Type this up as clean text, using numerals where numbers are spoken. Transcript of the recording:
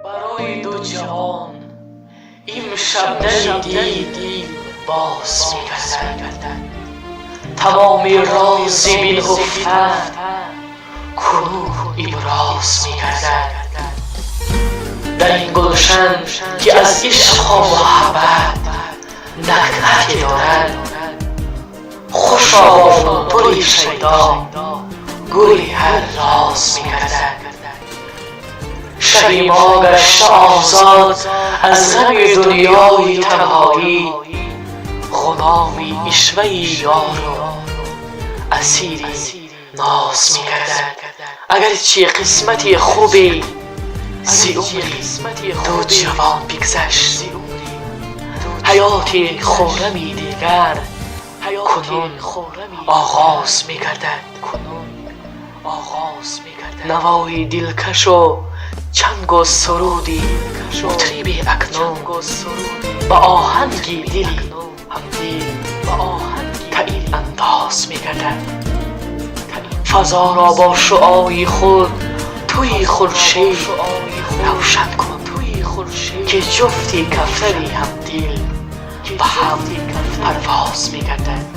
برای دو جهان امشب ندیدی باز می‌گردد. تمام راز بی‌نهفتن کنون ابراز می‌گردد. در این گلشن که از عشق و محبت نکهتی دارد، خوشا با بلبل شیدا گلی هر راز می‌گردد. شهی ما گشته آزاد از غم دنیای تنهایی، غلامی عشوه یار و اسیری ناز می‌گردد. اگرچه قسمتی خوبی ز عمری دو جوان بگذشت، حیاتی خرمی دیگر کنون آغاز می‌گردد. نوای دلکش و چنگ و سرودی مطرب اکنون با آهنگی دلی تعیین انداز می‌گردد. فضا را با شعاعی خود توی خورشید روشن کن که جفتی کفتری هم دل به هم پرواز می‌گردد.